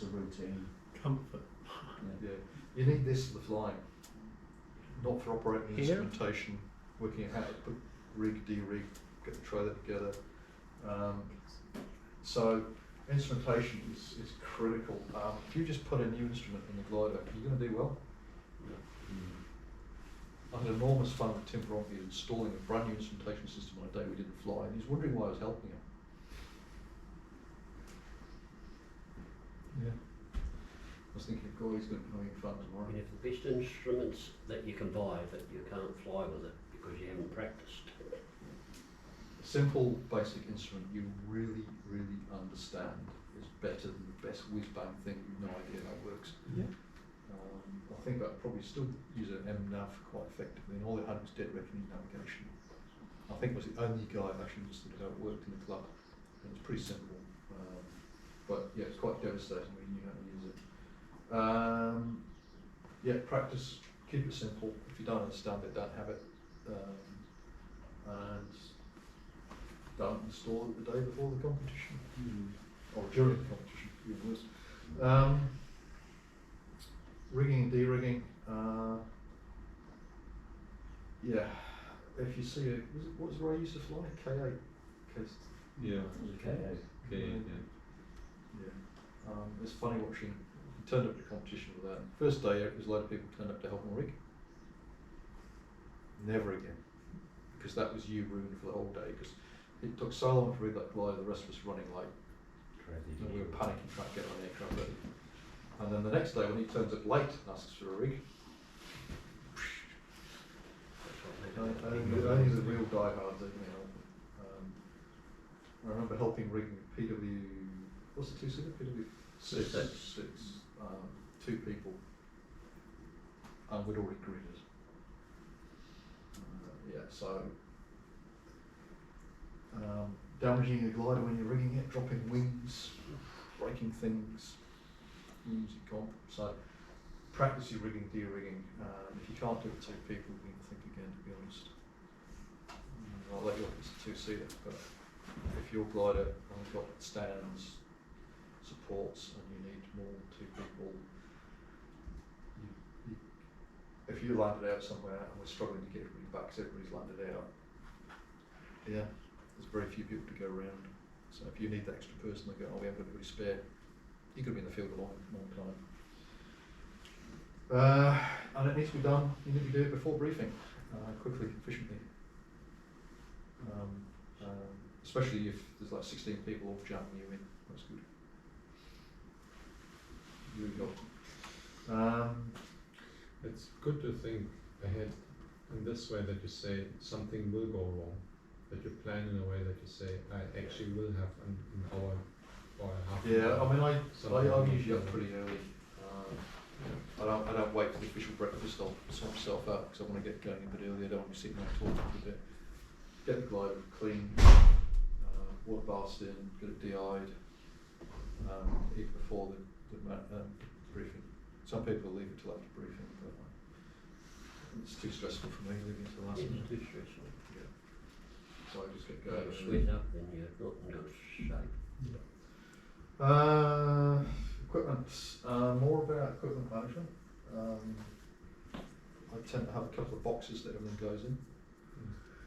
It's a routine. Comfort. Yeah. You need this for the flying, not for operating instrumentation, working out how to put rig, de-rig, get the trailer together. So instrumentation is critical. If you just put a new instrument in the glider, you're going to do well. I had enormous fun with Tim Bronte installing a brand new instrumentation system on a day we didn't fly, and he's wondering why I was helping him. Yeah. I was thinking, God, he's going to be having fun tomorrow. You have the best instruments that you can buy, but you can't fly with it because you haven't practiced. A simple, basic instrument you really, really understand is better than the best whiz-bang thing you've no idea how it works. Yeah. I think I'd probably still use an MNav quite effectively, and all it had was dead reckoning navigation. I think it was the only guy that actually understood how it worked in the club. It was pretty simple, but yeah, it's quite devastating when you knew how to use it. Yeah, practice, keep it simple. If you don't understand it, don't have it. And don't install it the day before the competition, or during the competition, even worse. Rigging and de-rigging, yeah, if you see what was the way I used to fly? K8? Yeah. Okay. Yeah. It's funny watching, he turned up at the competition with that. First day out, there's a lot of people turned up to help him rig. Never again, because that was you ruined for the whole day, because it took so long to rig that glider, the rest of us running like, and we were panicking trying to get on the aircraft ready. And then the next day when he turns up late and asks for a rig, only the real diehards, you know. I remember helping rig PW, what's the two-seater? PW six, two people, and we'd already gridded. Yeah, so damaging a glider when you're rigging it, dropping wings, breaking things. Music comp. So practice your rigging, de-rigging. If you can't do it with two people, you need to think again, to be honest. I'll let you off, it's a two-seater, but if your glider has got stands, supports, and you need more than two people, if you landed out somewhere and we're struggling to get everybody back because everybody's landed out, yeah, there's very few people to go around. So if you need that extra person to go, oh, we haven't got anybody spare, you could be in the field a long time. And it needs to be done, you need to do it before briefing, quickly, efficiently. Especially if there's like 16 people all jamming you in, that's good. Really good. It's good to think ahead in this way, that you say something will go wrong, that you plan in a way that you say, I actually will have an hour or a half. Yeah, I mean, I'm usually up pretty early. I don't wait for the official breakfast. I'll sort myself out because I want to get going a bit early. I don't want to be sitting there talking for a bit. Get the glider clean, water baths in, get it de-eyed, even before the briefing. Some people leave it till after briefing, but it's too stressful for me leaving it till last minute. It's too stressful. Yeah. So I just get You going. sweat up, then you're not in good shape. Equipment, more about equipment management. I tend to have a couple of boxes that everything goes in,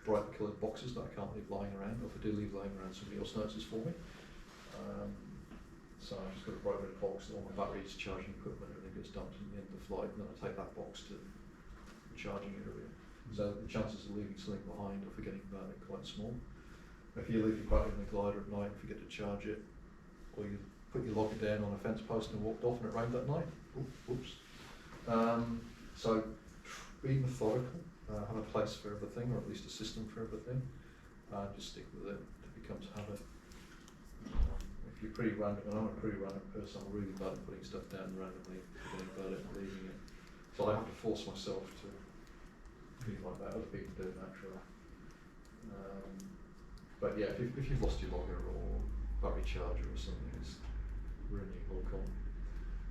bright coloured boxes that I can't leave lying around, or if I do leave lying around, somebody else notices for me. So I've just got a bright red box, all my batteries, charging equipment, everything gets dumped in the end of the flight, and then I take that box to the charging area. So the chances of leaving something behind or forgetting about it are quite small. If you leave your battery in the glider at night and forget to charge it, or you put your locker down on a fence post and walked off and it rained that night, whoops. So be methodical, have a place for everything, or at least a system for everything, and just stick with it. It becomes habit. If you're pretty random, and I'm a pretty random person, I'm really bad at putting stuff down randomly, forgetting about it and leaving it. So I have to force myself to be like that. Other people do it naturally. But yeah, if you've lost your logger or battery charger or something, it's really welcome.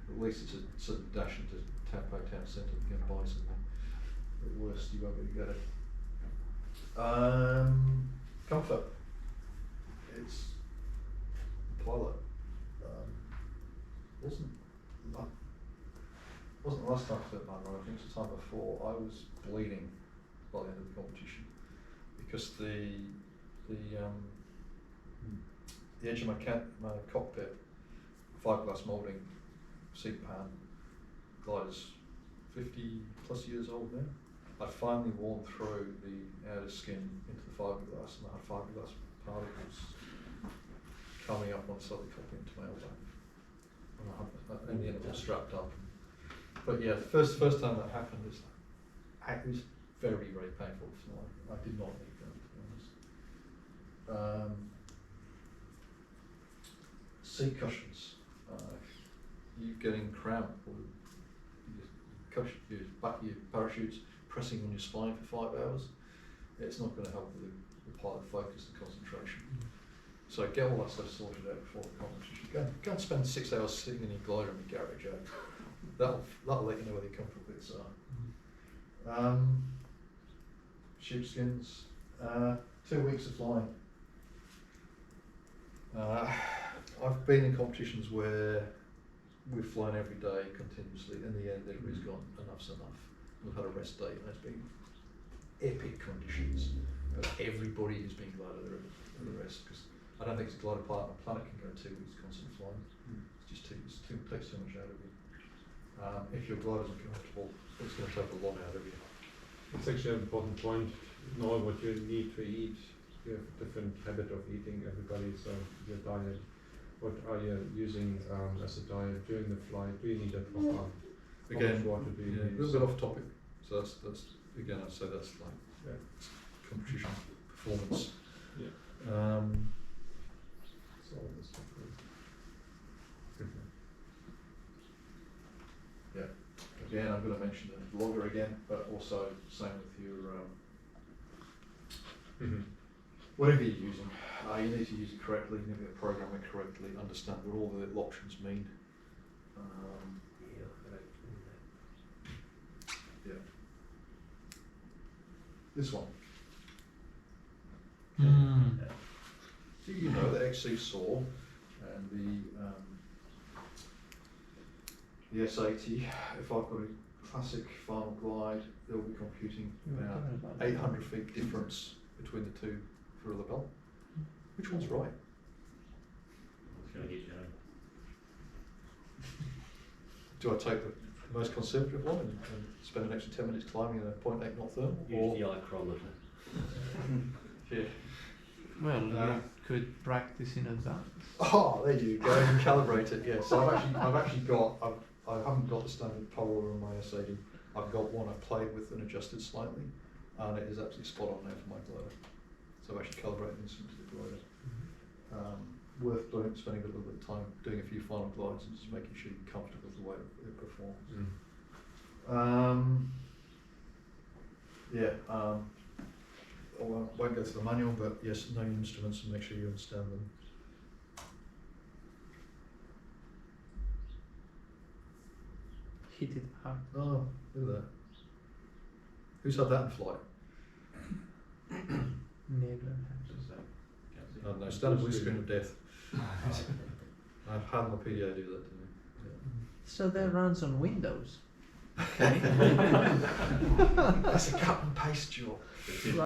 At least it's a sudden dash into Tampa town centre to go and buy something. At worst, you won't be able to get it. Comfort. It's pilot. Wasn't wasn't the last time I flipped my rod, I think it was the time before, I was bleeding by the end of the competition because the edge of my cockpit, fiberglass moulding, seat pan, glider's 50 plus years old now. I'd finally worn through the outer skin into the fiberglass, and I had fiberglass particles coming up on the side of the cockpit into my elbow. And I had, in the end it was strapped up. But yeah, the first time that happened, it was very, very painful. So I did not need that, to be honest. Seat cushions. You getting cramp, or your parachutes pressing on your spine for 5 hours. It's not going to help with the pilot focus and concentration. So get all that stuff sorted out before the competition. Go and spend 6 hours sitting in your glider in the garage. That'll let you know where the comfortable bits are. Sheepskins. 2 weeks of flying. I've been in competitions where we've flown every day continuously. In the end, everybody's gone, enough's enough. We've had a rest day, and it's been epic conditions. But everybody has been glad of the rest, because I don't think it's a glider pilot on the planet can go 2 weeks constant flying. It's just it takes too much out of you. If your glider's uncomfortable, it's going to take a lot out of you. It's actually an important point. Know what you need to eat. You have a different habit of eating, everybody, so your diet. What are you using as a diet during the flight? Do you need a proper? Again, water do you need? a little bit off topic. So that's again, I'd say that's like competition performance. Yeah. So all this stuff. Yeah. Again, I'm going to mention the logger again, but also same with your whatever you're using. You need to use it correctly. You need to program it correctly. Understand what all the options mean. Yeah. This one. Do you know the XC saw and the S80? If I've got a classic final glide, they'll be computing about 800 feet difference between the two for a Libelle. Which one's right? Do I take the most conservative one and spend an extra 10 minutes climbing in a 0.8 knot thermal? Use the ichrometer. Yeah. Well, you could practice in advance. Oh, there you go. And calibrate it. Yeah. So I've actually got. I haven't got the standard polar on my S80. I've got one I played with and adjusted slightly, and it is absolutely spot on now for my glider. So I've actually calibrated this into the glider. Worth spending a little bit of time doing a few final glides and just making sure you're comfortable with the way it performs. I won't go through the manual, but yes, know your instruments and make sure you understand them. Hit it hard. Oh, look at that. Who's had that in flight? Never had. I don't know, standard blue screen of death. I've had my PDA do that to me. Yeah. So that runs on Windows. Okay. That's a cut and paste job.